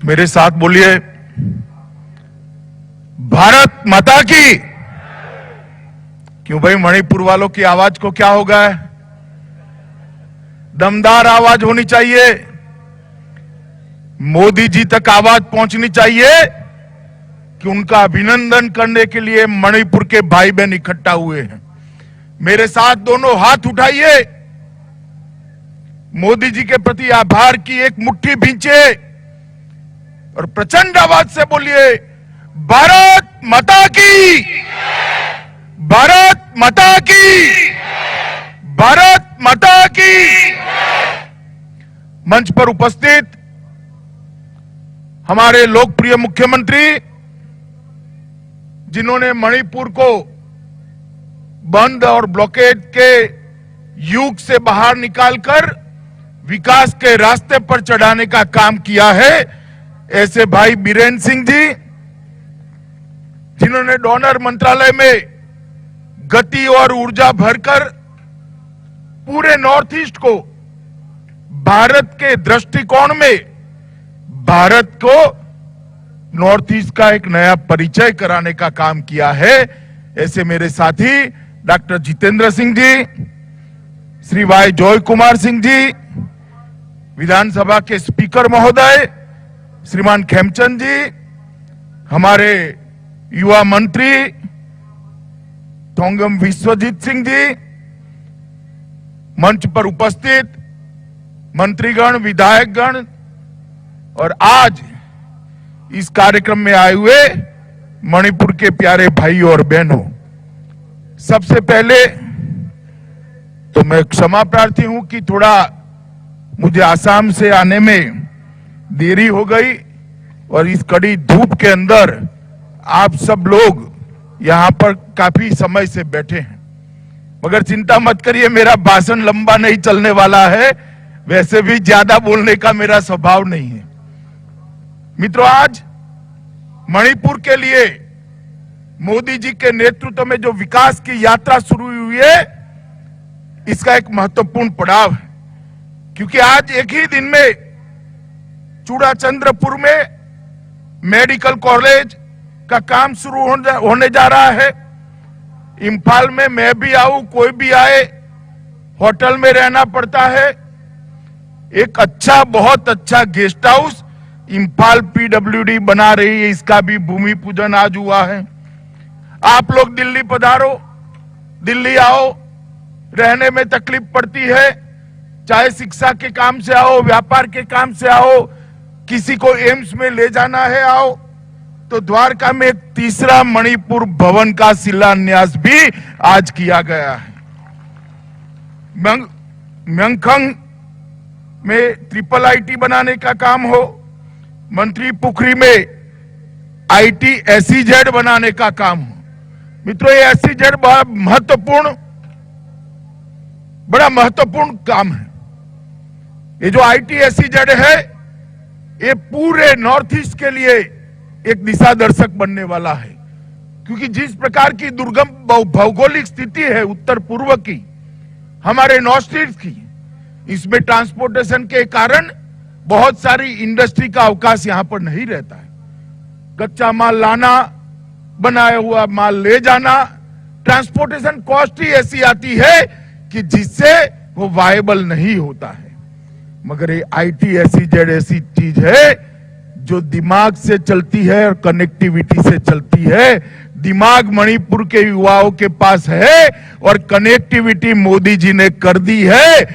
मेरे साथ बोलिए, भारत माता की। क्यों भाई, मणिपुर वालों की आवाज को क्या हो गया है? दमदार आवाज होनी चाहिए, मोदी जी तक आवाज पहुंचनी चाहिए कि उनका अभिनंदन करने के लिए मणिपुर के भाई बहन इकट्ठा हुए हैं। मेरे साथ दोनों हाथ उठाइए, मोदी जी के प्रति आभार की एक मुट्ठी भींचे और प्रचंड आवाज से बोलिए, भारत माता की, भारत माता की, भारत माता की। मंच पर उपस्थित हमारे लोकप्रिय मुख्यमंत्री, जिन्होंने मणिपुर को बंद और ब्लॉकेड के युग से बाहर निकालकर विकास के रास्ते पर चढ़ाने का काम किया है, ऐसे भाई बीरेन सिंह जी, जिन्होंने डोनर मंत्रालय में गति और ऊर्जा भरकर पूरे नॉर्थ ईस्ट को भारत के दृष्टिकोण में भारत को नॉर्थ ईस्ट का एक नया परिचय कराने का काम किया है, ऐसे मेरे साथी doctor Jitendra Singh ji, Shri Y Joy Kumar Singh ji, विधानसभा के स्पीकर महोदय श्रीमान खेमचंद जी, हमारे युवा मंत्री थोंगम विश्वजीत सिंह जी, मंच पर उपस्थित मंत्रीगण, विधायकगण और आज इस कार्यक्रम में आए हुए मणिपुर के प्यारे भाइयों और बहनों, सबसे पहले तो मैं क्षमा प्रार्थी हूं कि थोड़ा मुझे आसाम से आने में देरी हो गई और इस कड़ी धूप के अंदर आप सब लोग यहां पर काफी समय से बैठे हैं, मगर चिंता मत करिए, मेरा भाषण लंबा नहीं चलने वाला है, वैसे भी ज्यादा बोलने का मेरा स्वभाव नहीं है। मित्रों, आज मणिपुर के लिए मोदी जी के नेतृत्व में जो विकास की यात्रा शुरू हुई है, इसका एक महत्वपूर्ण पड़ाव है, क्योंकि आज एक ही दिन में चूड़ाचंद्रपुर में मेडिकल कॉलेज का काम शुरू होने जा रहा है। इम्फाल में मैं भी आऊं, कोई भी आए, होटल में रहना पड़ता है। एक अच्छा, बहुत अच्छा गेस्ट हाउस इम्फाल पीडब्ल्यूडी बना रही है, इसका भी भूमि पूजन आज हुआ है। आप लोग दिल्ली पधारो, दिल्ली आओ, रहने में तकलीफ पड़ती है, चाहे शिक्षा के काम से आओ, व्यापार के काम से आओ, किसी को एम्स में ले जाना है आओ, तो द्वारका में एक तीसरा मणिपुर भवन का शिलान्यास भी आज किया गया है। म्यंगखंग में ट्रिपल आईटी बनाने का काम हो, मंत्री पुखरी में आईटी एसईजेड बनाने का काम हो। मित्रों, ये एसईजेड बड़ा महत्वपूर्ण काम है। ये जो आईटी एसईजेड है, ये पूरे नॉर्थ ईस्ट के लिए एक दिशा दर्शक बनने वाला है, क्योंकि जिस प्रकार की दुर्गम भौगोलिक स्थिति है उत्तर पूर्व की, हमारे नॉर्थ ईस्ट की, इसमें ट्रांसपोर्टेशन के कारण बहुत सारी इंडस्ट्री का अवकाश यहां पर नहीं रहता है। कच्चा माल लाना, बनाया हुआ माल ले जाना, ट्रांसपोर्टेशन कॉस्ट ही ऐसी आती है कि जिससे वो वायबल नहीं होता है। मगर ये आईटी एसईजेड ऐसी चीज है जो दिमाग से चलती है और कनेक्टिविटी से चलती है। दिमाग मणिपुर के युवाओं के पास है और कनेक्टिविटी मोदी जी ने कर दी है।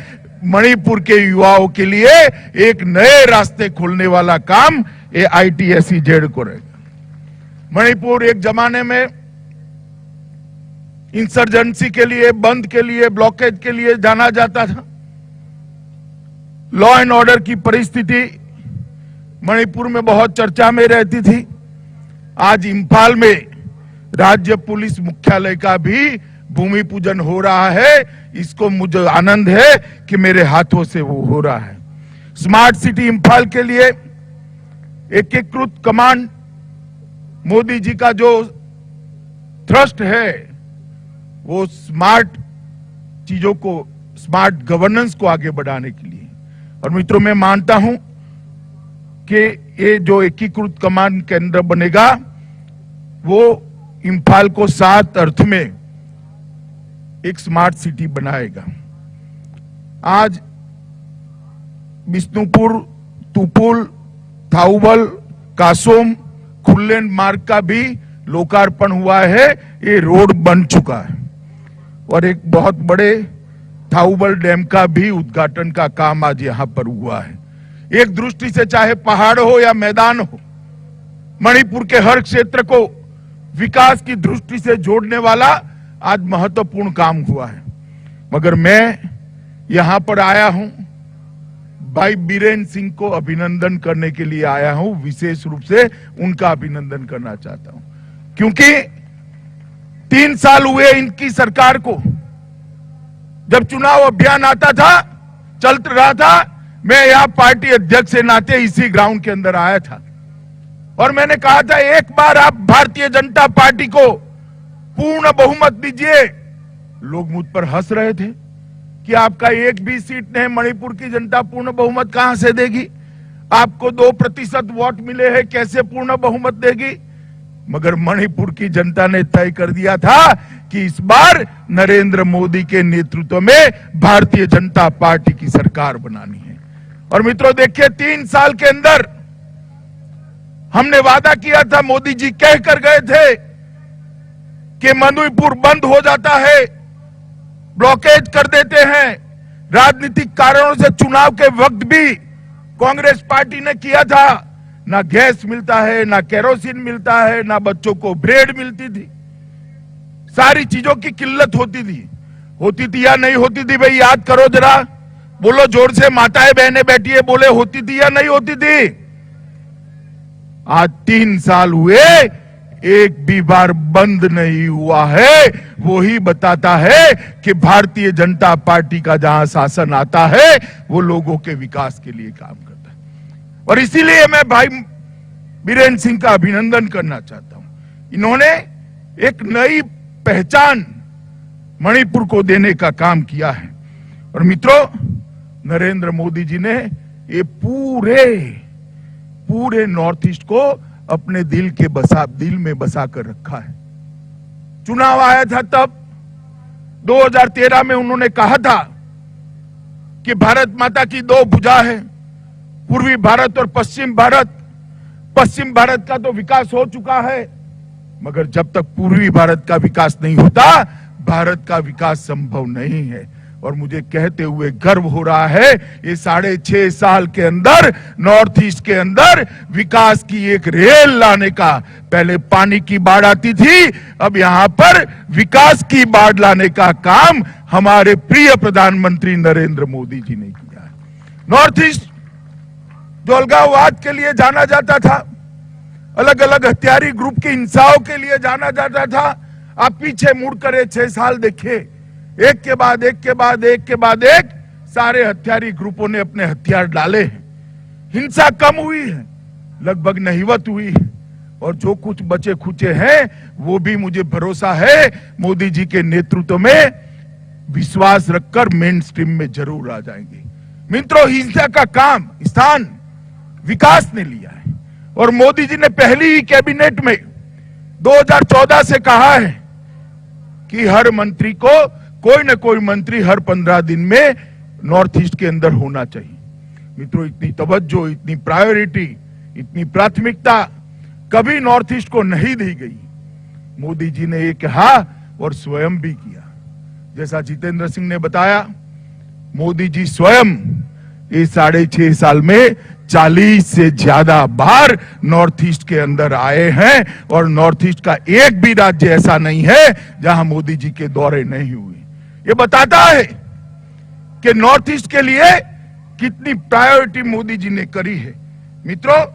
मणिपुर के युवाओं के लिए एक नए रास्ते खोलने वाला काम ये आईटी एसईजेड करेगा। मणिपुर एक जमाने में इंसर्जेंसी के लिए, बंद के लिए, ब्लॉकेज के लिए जाना जाता था। लॉ एंड ऑर्डर की परिस्थिति मणिपुर में बहुत चर्चा में रहती थी। आज इम्फाल में राज्य पुलिस मुख्यालय का भी भूमि पूजन हो रहा है। इसको मुझे आनंद है कि मेरे हाथों से वो हो रहा है। स्मार्ट सिटी इम्फाल के लिए एकीकृत कमांड, मोदी जी का जो थ्रस्ट है, वो स्मार्ट चीजों को, स्मार्ट गवर्नेंस को आगे बढ़ाने के लिए। और मित्रों, मैं मानता हूं कि ये जो एकीकृत कमांड केंद्र बनेगा वो इंफाल को 7 अर्थ में एक स्मार्ट सिटी बनाएगा। आज बिष्णुपुर, तुपुल, थाउबल, कासोम, खुल्लेन मार्ग का भी लोकार्पण हुआ है। ये रोड बन चुका है और एक बहुत बड़े थाउबल डैम का भी उद्घाटन का काम आज यहां पर हुआ है। एक दृष्टि से चाहे पहाड़ हो या मैदान हो, मणिपुर के हर क्षेत्र को विकास की दृष्टि से जोड़ने वाला आज महत्वपूर्ण काम हुआ है। मगर मैं यहां पर आया हूं, भाई बीरेन्द्र सिंह को अभिनंदन करने के लिए आया हूं। विशेष रूप से उनका अभिनंदन करना चाहता हूं क्योंकि 3 साल हुए इनकी सरकार को। जब चुनाव अभियान आता था, चल रहा था, मैं यहां पार्टी अध्यक्ष के नाते इसी ग्राउंड के अंदर आया था और मैंने कहा था एक बार आप भारतीय जनता पार्टी को पूर्ण बहुमत दीजिए। लोग मुझ पर हंस रहे थे कि आपका एक भी सीट नहीं, मणिपुर की जनता पूर्ण बहुमत कहां से देगी? आपको 2% वोट मिले हैं, कैसे पूर्ण बहुमत देगी? मगर मणिपुर की जनता ने तय कर दिया था कि इस बार नरेंद्र मोदी के नेतृत्व में भारतीय जनता पार्टी की सरकार बनानी है। और मित्रों देखिए, 3 साल के अंदर हमने वादा किया था, मोदी जी कह कर गए थे कि मणिपुर बंद हो जाता है, ब्लॉकेज कर देते हैं। राजनीतिक कारणों से चुनाव के वक्त भी कांग्रेस पार्टी ने किया था। ना गैस मिलता है, ना केरोसिन मिलता है, ना बच्चों को ब्रेड मिलती थी। सारी चीजों की किल्लत होती थी या नहीं होती थी? भाई याद करो जरा, बोलो जोर से, माताएं बहनें बैठी है, बोले होती थी या नहीं होती थी? आज 3 साल हुए, एक भी बार बंद नहीं हुआ है। वो ही बताता है कि भारतीय जनता पार्टी का जहां शासन आता है वो लोगों के विकास के लिए काम करता है। और इसीलिए मैं भाई बीरेन्द्र सिंह का अभिनंदन करना चाहता हूं। इन्होंने एक नई पहचान मणिपुर को देने का काम किया है। और मित्रों, नरेंद्र मोदी जी ने ये पूरे नॉर्थ ईस्ट को अपने दिल में बसा कर रखा है। चुनाव आया था तब 2013 में उन्होंने कहा था कि भारत माता की 2 भुजा है, पूर्वी भारत और पश्चिम भारत। पश्चिम भारत का तो विकास हो चुका है, मगर जब तक पूर्वी भारत का विकास नहीं होता, भारत का विकास संभव नहीं है। और मुझे कहते हुए गर्व हो रहा है, ये 6.5 साल के अंदर नॉर्थ ईस्ट के अंदर विकास की एक रेल लाने का, पहले पानी की बाढ़ आती थी, अब यहां पर विकास की बाढ़ लाने का काम हमारे प्रिय प्रधानमंत्री नरेंद्र मोदी जी ने किया है। नॉर्थ ईस्ट जो अलगाववाद के लिए जाना जाता था, अलग अलग हथियारी ग्रुप की हिंसाओं के लिए जाना जाता था, आप पीछे मुड़कर 6 साल देखिए, एक के बाद एक सारे हथियारी ग्रुपों ने अपने हथियार डाले हैं। हिंसा कम हुई है, लगभग नहीवत हुई है। और जो कुछ बचे खुचे हैं वो भी मुझे भरोसा है मोदी जी के नेतृत्व में विश्वास रखकर मेन स्ट्रीम में जरूर आ जाएंगे। मित्रों, हिंसा का काम स्थान विकास ने लिया है और मोदी जी ने पहली ही कैबिनेट में 2014 से कहा है कि हर मंत्री को, कोई न कोई मंत्री हर 15 दिन में नॉर्थ ईस्ट के अंदर होना चाहिए। मित्रों, इतनी तवज्जो, इतनी प्रायोरिटी, इतनी प्राथमिकता कभी नॉर्थ ईस्ट को नहीं दी गई। मोदी जी ने ये कहा और स्वयं भी किया। जैसा जितेंद्र सिंह ने बताया, मोदी जी स्वयं इस 6.5 साल में 40 से ज्यादा बार नॉर्थ ईस्ट के अंदर आए हैं और नॉर्थ ईस्ट का एक भी राज्य ऐसा नहीं है जहां मोदी जी के दौरे नहीं हुए। ये बताता है कि नॉर्थ ईस्ट के लिए कितनी प्रायोरिटी मोदी जी ने करी है। मित्रों,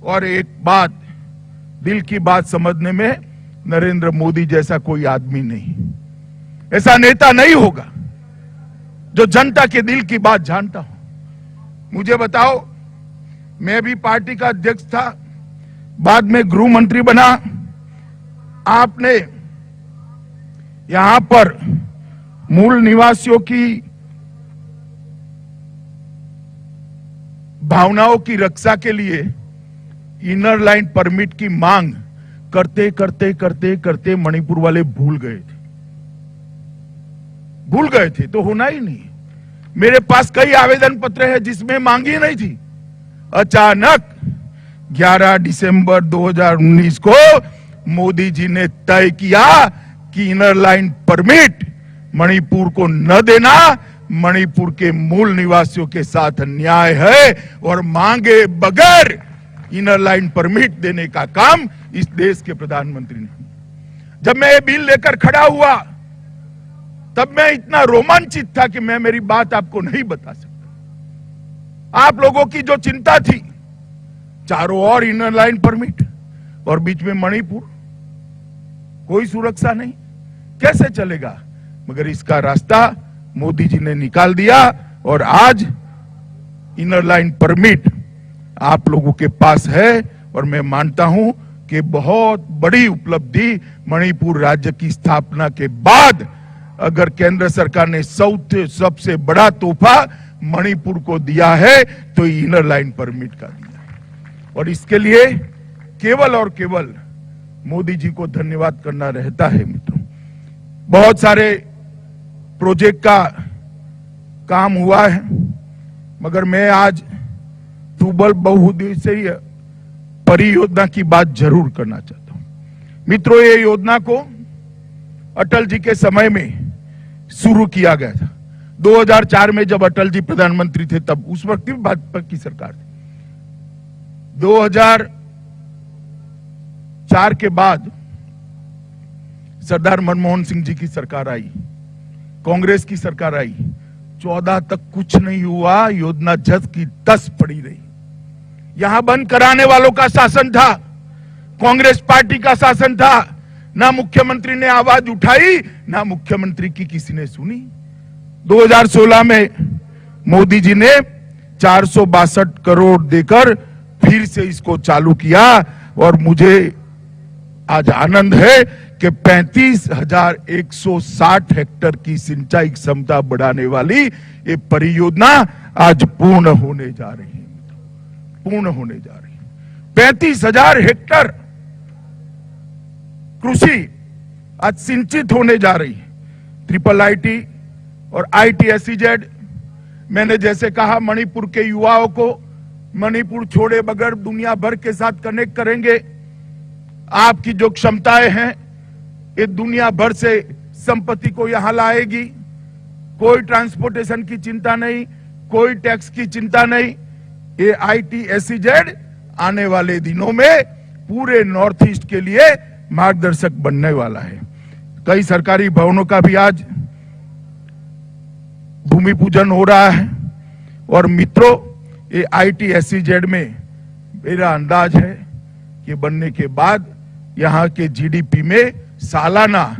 और एक बात, दिल की बात समझने में नरेंद्र मोदी जैसा कोई आदमी नहीं, ऐसा नेता नहीं होगा जो जनता के दिल की बात जानता हो। मुझे बताओ, मैं भी पार्टी का अध्यक्ष था, बाद में गृह मंत्री बना। आपने यहां पर मूल निवासियों की भावनाओं की रक्षा के लिए इनर लाइन परमिट की मांग करते करते करते करते मणिपुर वाले भूल गए थे तो होना ही नहीं। मेरे पास कई आवेदन पत्र है जिसमें मांगी नहीं थी। अचानक 11 दिसंबर 2019 को मोदी जी ने तय किया कि इनर लाइन परमिट मणिपुर को न देना मणिपुर के मूल निवासियों के साथ अन्याय है और मांगे बगैर इनर लाइन परमिट देने का काम इस देश के प्रधानमंत्री ने। जब मैं ये बिल लेकर खड़ा हुआ तब मैं इतना रोमांचित था कि मैं मेरी बात आपको नहीं बता सकता। आप लोगों की जो चिंता थी, चारों ओर इनर लाइन परमिट और बीच में मणिपुर, कोई सुरक्षा नहीं, कैसे चलेगा? मगर इसका रास्ता मोदी जी ने निकाल दिया और आज इनर लाइन परमिट आप लोगों के पास है। और मैं मानता हूं कि बहुत बड़ी उपलब्धि मणिपुर राज्य की स्थापना के बाद अगर केंद्र सरकार ने सबसे बड़ा तोहफा मणिपुर को दिया है तो इनर लाइन परमिट का दिया है। और इसके लिए केवल और केवल मोदी जी को धन्यवाद करना रहता है। मित्रों, बहुत सारे प्रोजेक्ट का काम हुआ है मगर मैं आज प्रबल बहुउद्देशीय परियोजना की बात जरूर करना चाहता हूं। मित्रों, ये योजना को अटल जी के समय में शुरू किया गया था। 2004 में जब अटल जी प्रधानमंत्री थे तब उस वक्त भी भाजपा की सरकार थी। 2004 के बाद सरदार मनमोहन सिंह जी की सरकार आई, कांग्रेस की सरकार आई। 14 तक कुछ नहीं हुआ, योजना जस की तस पड़ी रही। यहां बंद कराने वालों का शासन था, कांग्रेस पार्टी का शासन था। ना मुख्यमंत्री ने आवाज उठाई, ना मुख्यमंत्री की किसी ने सुनी। 2016 में मोदी जी ने 462 करोड़ देकर फिर से इसको चालू किया और मुझे आज आनंद है कि 35,160 हेक्टेयर की सिंचाई क्षमता बढ़ाने वाली ये परियोजना आज पूर्ण होने जा रही है। 35,000 हेक्टेयर कृषि आज सिंचित होने जा रही है। IIIT और ITSEZ, मैंने जैसे कहा, मणिपुर के युवाओं को मणिपुर छोड़े बगैर दुनिया भर के साथ कनेक्ट करेंगे। आपकी जो क्षमताएं हैं ये दुनिया भर से संपत्ति को यहां लाएगी। कोई ट्रांसपोर्टेशन की चिंता नहीं, कोई टैक्स की चिंता नहीं। ये ITSEZ आने वाले दिनों में पूरे नॉर्थ ईस्ट के लिए मार्गदर्शक बनने वाला है। कई सरकारी भवनों का भी आज भूमि पूजन हो रहा है। और मित्रों, ये ITSEZ में मेरा अंदाज है कि बनने के बाद यहां के GDP में सालाना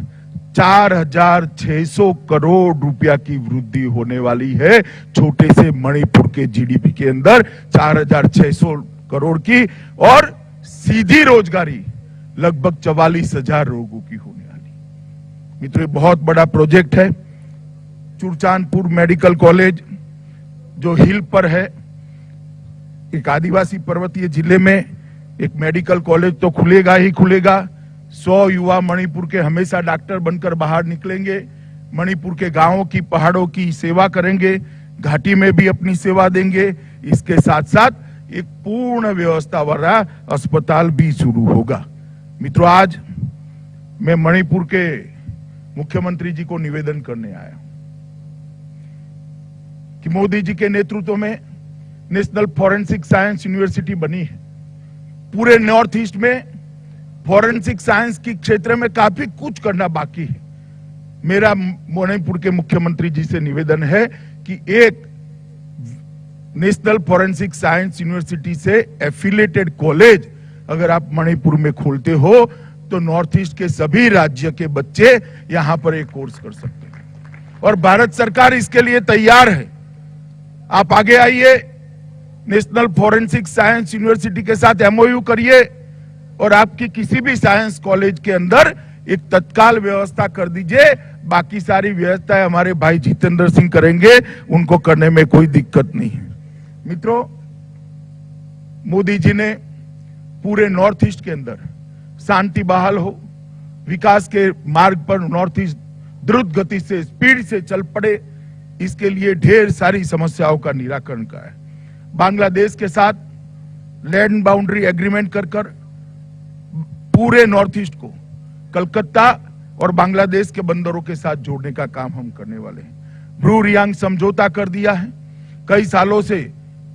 4,600 करोड़ रुपया की वृद्धि होने वाली है। छोटे से मणिपुर के GDP के अंदर 4,600 करोड़ की और सीधी रोजगारी लगभग 44,000 लोगों की होने वाली। मित्रों, बहुत बड़ा प्रोजेक्ट है। चुरचांदपुर मेडिकल कॉलेज जो हिल पर है, एक आदिवासी पर्वतीय जिले में एक मेडिकल कॉलेज तो खुलेगा ही खुलेगा। 100 युवा मणिपुर के हमेशा डॉक्टर बनकर बाहर निकलेंगे। मणिपुर के गांवों की, पहाड़ों की सेवा करेंगे, घाटी में भी अपनी सेवा देंगे। इसके साथ साथ एक पूर्ण व्यवस्था वाला अस्पताल भी शुरू होगा। मित्रों, आज मैं मणिपुर के मुख्यमंत्री जी को निवेदन करने आया कि मोदी जी के नेतृत्व में नेशनल फॉरेंसिक साइंस यूनिवर्सिटी बनी है। पूरे नॉर्थ ईस्ट में फॉरेंसिक साइंस के क्षेत्र में काफी कुछ करना बाकी है। मेरा मणिपुर के मुख्यमंत्री जी से निवेदन है कि एक नेशनल फॉरेंसिक साइंस यूनिवर्सिटी से एफिलिएटेड कॉलेज अगर आप मणिपुर में खोलते हो तो नॉर्थ ईस्ट के सभी राज्य के बच्चे यहां पर एक कोर्स कर सकते हैं। और भारत सरकार इसके लिए तैयार है। आप आगे आइए, नेशनल फॉरेंसिक साइंस यूनिवर्सिटी के साथ MOU करिए और आपकी किसी भी साइंस कॉलेज के अंदर एक तत्काल व्यवस्था कर दीजिए। बाकी सारी व्यवस्थाएं हमारे भाई जितेंद्र सिंह करेंगे, उनको करने में कोई दिक्कत नहीं है। मित्रों, मोदी जी ने पूरे नॉर्थ ईस्ट के अंदर शांति बहाल हो, विकास के मार्ग पर नॉर्थ ईस्ट द्रुत गति से स्पीड से चल पड़े, इसके लिए ढेर सारी समस्याओं का निराकरण का है। बांग्लादेश के साथ लैंड बाउंड्री एग्रीमेंट कर पूरे नॉर्थ ईस्ट को कलकत्ता और बांग्लादेश के बंदरों के साथ जोड़ने का काम हम करने वाले हैं। ब्रू रियांग समझौता कर दिया है। कई सालों से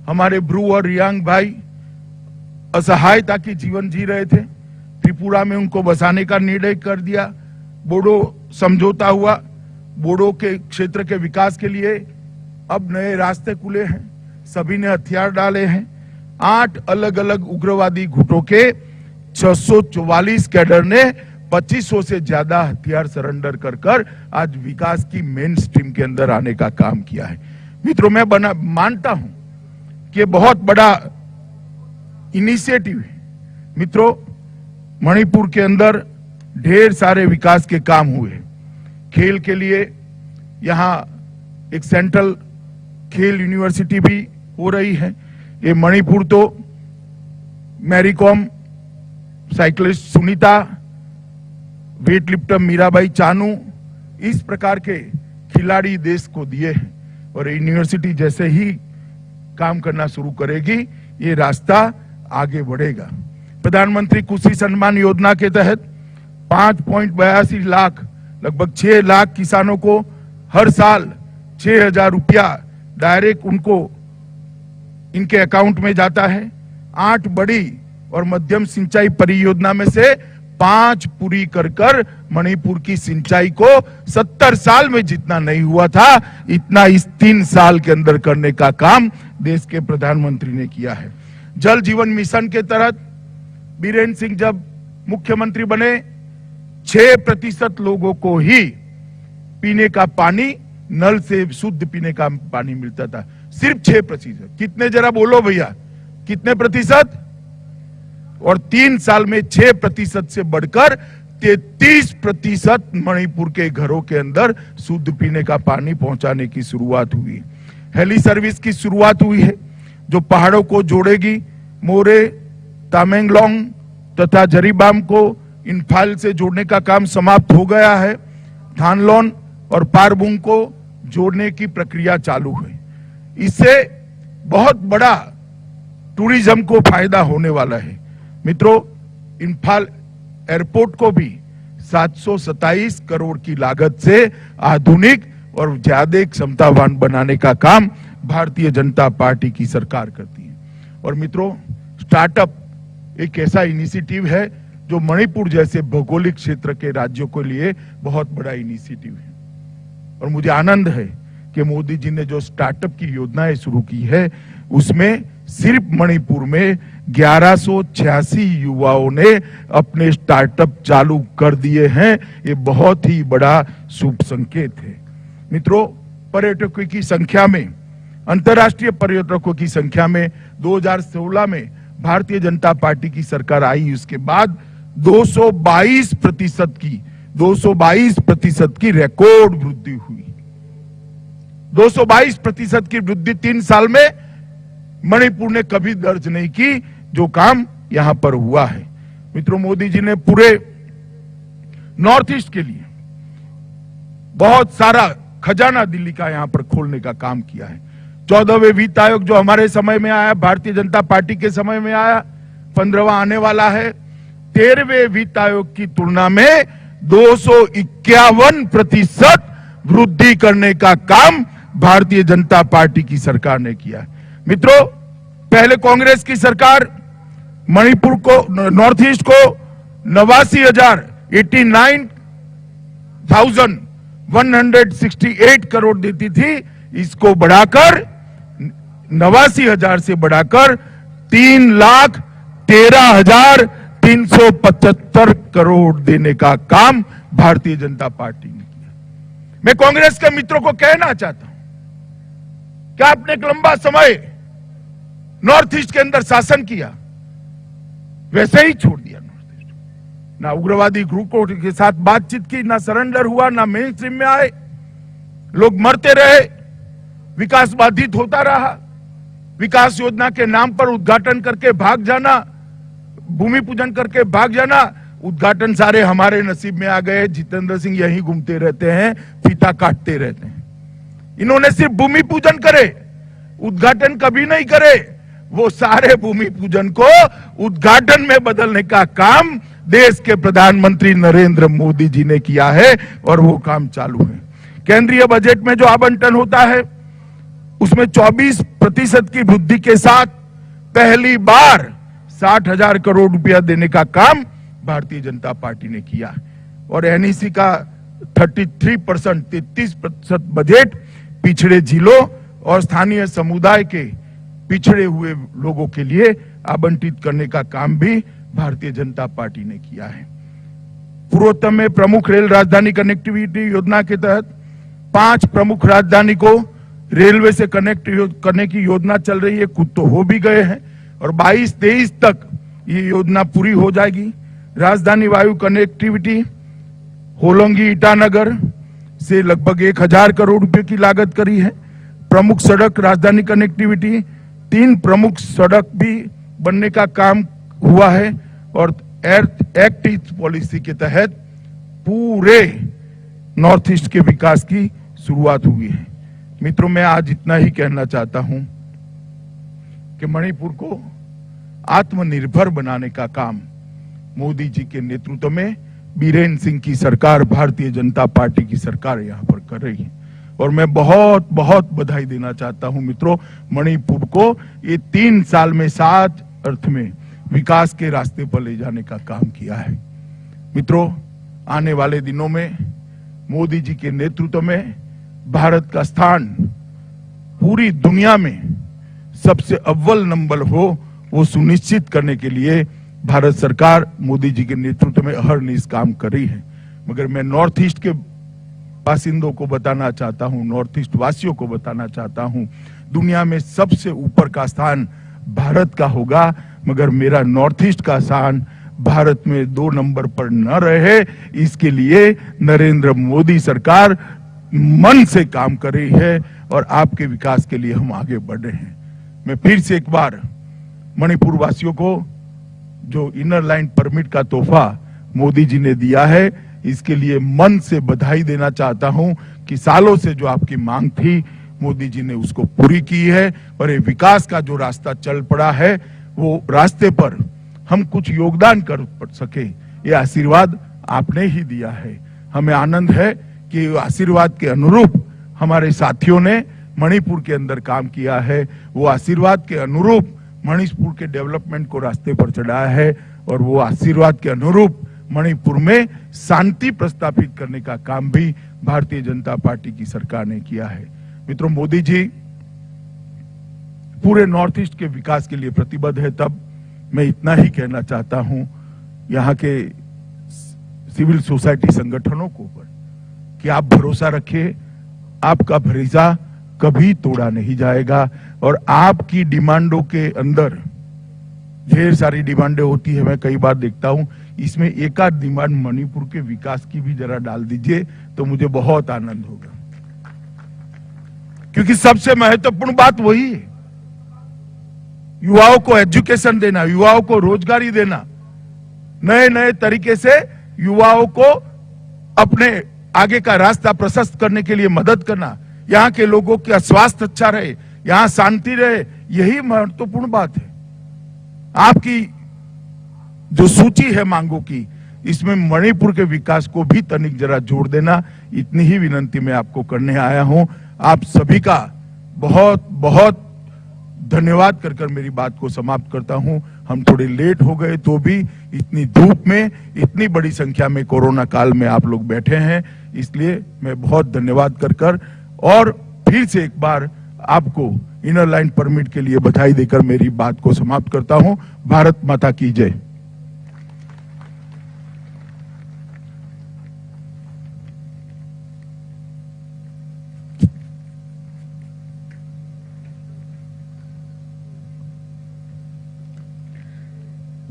हमारे ब्रू और रियांग भाई असहायता की जीवन जी रहे थे। त्रिपुरा में उनको बसाने का निर्णय कर दिया। बोडो समझौता हुआ। बोडो के क्षेत्र के विकास के लिए अब नए रास्ते खुले हैं। सभी ने हथियार डाले हैं। 8 अलग अलग उग्रवादी गुटों के 644 कैडर ने 2500 से ज्यादा हथियार सरेंडर कर आज विकास की मेन स्ट्रीम के अंदर आने का काम किया है। मित्रों, मैं मानता हूं कि बहुत बड़ा इनिशिएटिव है। मित्रों, मणिपुर के अंदर ढेर सारे विकास के काम हुए। खेल के लिए यहां एक सेंट्रल खेल यूनिवर्सिटी भी हो रही है। ये मणिपुर तो Mary Kom, cyclist Sunita, weight lifter Mirabai Chanu, इस प्रकार के खिलाड़ी देश को दिए हैं। और यूनिवर्सिटी जैसे ही काम करना शुरू करेगी, ये रास्ता आगे बढ़ेगा। प्रधानमंत्री कृषि सम्मान योजना के तहत 5.82 लाख, लगभग 6 लाख किसानों को हर साल 6,000 रुपया डायरेक्ट उनको इनके अकाउंट में जाता है। 8 बड़ी और मध्यम सिंचाई परियोजना में से 5 पूरी कर मणिपुर की सिंचाई को 70 साल में जितना नहीं हुआ था, इतना इस 3 साल के अंदर करने का काम देश के प्रधानमंत्री ने किया है। जल जीवन मिशन के तहत बीरेन्द्र सिंह जब मुख्यमंत्री बने, 6% लोगों को ही पीने का पानी, नल से शुद्ध पीने का पानी मिलता था। सिर्फ 6%। कितने, जरा बोलो भैया, कितने प्रतिशत? और 3 साल में 6% से बढ़कर 33% मणिपुर के घरों के अंदर शुद्ध पीने का पानी पहुंचाने की शुरुआत हुई। हेली सर्विस की शुरुआत हुई है, जो पहाड़ों को जोड़ेगी। मोरे, तामेंगलोंग तथा जरीबाम को इम्फाल से जोड़ने का काम समाप्त हो गया है। थानलोन और पारबुंग को जोड़ने की प्रक्रिया चालू है। इससे बहुत बड़ा टूरिज्म को फायदा होने वाला है। मित्रों, इम्फाल एयरपोर्ट को भी 727 करोड़ की लागत से आधुनिक और ज्यादा क्षमतावान बनाने का काम भारतीय जनता पार्टी की सरकार करती है। और मित्रों, स्टार्टअप एक ऐसा इनिशिएटिव है जो मणिपुर जैसे भौगोलिक क्षेत्र के राज्यों के लिए बहुत बड़ा इनिशिएटिव है। और मुझे आनंद है कि मोदी जी ने जो स्टार्टअप की योजनाएं शुरू की है, उसमें सिर्फ मणिपुर में 1186 युवाओं ने अपने स्टार्टअप चालू कर दिए हैं। ये बहुत ही बड़ा शुभ संकेत है। मित्रों, पर्यटकों की संख्या में, अंतर्राष्ट्रीय पर्यटकों की संख्या में 2016 में भारतीय जनता पार्टी की सरकार आई, उसके बाद 222% की रिकॉर्ड वृद्धि हुई। 222% की वृद्धि 3 साल में मणिपुर ने कभी दर्ज नहीं की, जो काम यहां पर हुआ है। मित्रों, मोदी जी ने पूरे नॉर्थ ईस्ट के लिए बहुत सारा खजाना दिल्ली का यहां पर खोलने का काम किया है। 14वें वित्त आयोग जो हमारे समय में आया, भारतीय जनता पार्टी के समय में आया, 15वां आने वाला है। 13वें वित्त आयोग की तुलना में 251% वृद्धि करने का काम भारतीय जनता पार्टी की सरकार ने किया। मित्रों, पहले कांग्रेस की सरकार मणिपुर को, नॉर्थ ईस्ट को 89,168 करोड़ देती थी। इसको बढ़ाकर 89,000 से बढ़ाकर 3,13,375 करोड़ देने का काम भारतीय जनता पार्टी ने किया। मैं कांग्रेस के मित्रों को कहना चाहता हूं कि आपने एक लंबा समय नॉर्थ ईस्ट के अंदर शासन किया, वैसे ही छोड़ दिया नॉर्थ ईस्ट। ना उग्रवादी ग्रुपों के साथ बातचीत की, ना सरेंडर हुआ, ना मेन स्ट्रीम में आए। लोग मरते रहे, विकास बाधित होता रहा। विकास योजना के नाम पर उद्घाटन करके भाग जाना, भूमि पूजन करके भाग जाना, उद्घाटन सारे हमारे नसीब में आ गए। जितेंद्र सिंह यहीं घूमते रहते हैं, फीता काटते रहते हैं। इन्होंने सिर्फ भूमि पूजन करे, उद्घाटन कभी नहीं करे। वो सारे भूमि पूजन को उद्घाटन में बदलने का काम देश के प्रधानमंत्री नरेंद्र मोदी जी ने किया है और वो काम चालू है। केंद्रीय बजट में जो आवंटन होता है उसमें 24% की वृद्धि के साथ पहली बार 60,000 करोड़ रुपया देने का काम भारतीय जनता पार्टी ने किया और एनईसी का 33% बजट पिछड़े जिलों और स्थानीय समुदाय के पिछड़े हुए लोगों के लिए आवंटित करने का काम भी भारतीय जनता पार्टी ने किया है। पूर्वोत्तर में प्रमुख रेल राजधानी कनेक्टिविटी योजना के तहत 5 प्रमुख राजधानी को रेलवे से कनेक्ट करने की योजना चल रही है। कुछ तो हो भी गए हैं और 22-23 तक ये योजना पूरी हो जाएगी। राजधानी वायु कनेक्टिविटी होलोंगी ईटानगर से लगभग 1,000 करोड़ रुपए की लागत करी है। प्रमुख सड़क राजधानी कनेक्टिविटी 3 प्रमुख सड़क भी बनने का काम हुआ है और एक्ट ईस्ट पॉलिसी के तहत पूरे नॉर्थ ईस्ट के विकास की शुरुआत हुई है। मित्रों, मैं आज इतना ही कहना चाहता हूं कि मणिपुर को आत्मनिर्भर बनाने का काम मोदी जी के नेतृत्व में बीरेन्द्र सिंह की सरकार, भारतीय जनता पार्टी की सरकार यहां पर कर रही है और मैं बहुत बहुत बधाई देना चाहता हूं। मित्रों, मणिपुर को ये 3 साल में 7 अर्थ में विकास के रास्ते पर ले जाने का काम किया है। मित्रों, आने वाले दिनों में मोदी जी के नेतृत्व में भारत का स्थान पूरी दुनिया में सबसे अव्वल नंबर हो, वो सुनिश्चित करने के लिए भारत सरकार मोदी जी के नेतृत्व में अहरनिश काम कर रही है। मगर मैं नॉर्थ ईस्ट के बासिंदों को बताना चाहता हूं, नॉर्थ ईस्ट वासियों को बताना चाहता हूं, दुनिया में सबसे ऊपर का स्थान भारत का होगा, मगर मेरा नॉर्थ ईस्ट का स्थान भारत में 2 नंबर पर न रहे, इसके लिए नरेंद्र मोदी सरकार मन से काम कर रही है और आपके विकास के लिए हम आगे बढ़ रहे हैं। मैं फिर से एक बार मणिपुर वासियों को जो इनर लाइन परमिट का तोहफा मोदी जी ने दिया है, इसके लिए मन से बधाई देना चाहता हूं कि सालों से जो आपकी मांग थी, मोदी जी ने उसको पूरी की है और ये विकास का जो रास्ता चल पड़ा है, वो रास्ते पर हम कुछ योगदान कर सके, ये आशीर्वाद आपने ही दिया है। हमें आनंद है कि आशीर्वाद के अनुरूप हमारे साथियों ने मणिपुर के अंदर काम किया है, वो आशीर्वाद के अनुरूप मणिपुर के डेवलपमेंट को रास्ते पर चढ़ाया है और वो आशीर्वाद के अनुरूप मणिपुर में शांति प्रस्थापित करने का काम भी भारतीय जनता पार्टी की सरकार ने किया है। मित्रों, मोदी जी पूरे नॉर्थ ईस्ट के विकास के लिए प्रतिबद्ध है। तब मैं इतना ही कहना चाहता हूं यहाँ के सिविल सोसाइटी संगठनों को ऊपर कि आप भरोसा रखिए, आपका भरोसा कभी तोड़ा नहीं जाएगा और आपकी डिमांडों के अंदर ढेर सारी डिमांडें होती है। मैं कई बार देखता हूं, इसमें एक आध डिमांड मणिपुर के विकास की भी जरा डाल दीजिए तो मुझे बहुत आनंद होगा, क्योंकि सबसे महत्वपूर्ण बात वही है। युवाओं को एजुकेशन देना, युवाओं को रोजगारी देना, नए नए तरीके से युवाओं को अपने आगे का रास्ता प्रशस्त करने के लिए मदद करना, यहाँ के लोगों का स्वास्थ्य अच्छा रहे, यहाँ शांति रहे, यही महत्वपूर्ण बात है। आपकी जो सूची है मांगों की, इसमें मणिपुर के विकास को भी तनिक जरा जोड़ देना, इतनी ही विनंती मैं आपको करने आया हूं। आप सभी का बहुत बहुत धन्यवाद कर मेरी बात को समाप्त करता हूं। हम थोड़े लेट हो गए तो भी इतनी धूप में, इतनी बड़ी संख्या में कोरोना काल में आप लोग बैठे हैं, इसलिए मैं बहुत धन्यवाद कर और फिर से एक बार आपको इनर लाइन परमिट के लिए बधाई देकर मेरी बात को समाप्त करता हूं। भारत माता की जय।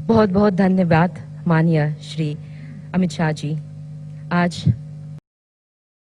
बहुत बहुत धन्यवाद माननीय श्री अमित शाह जी। आज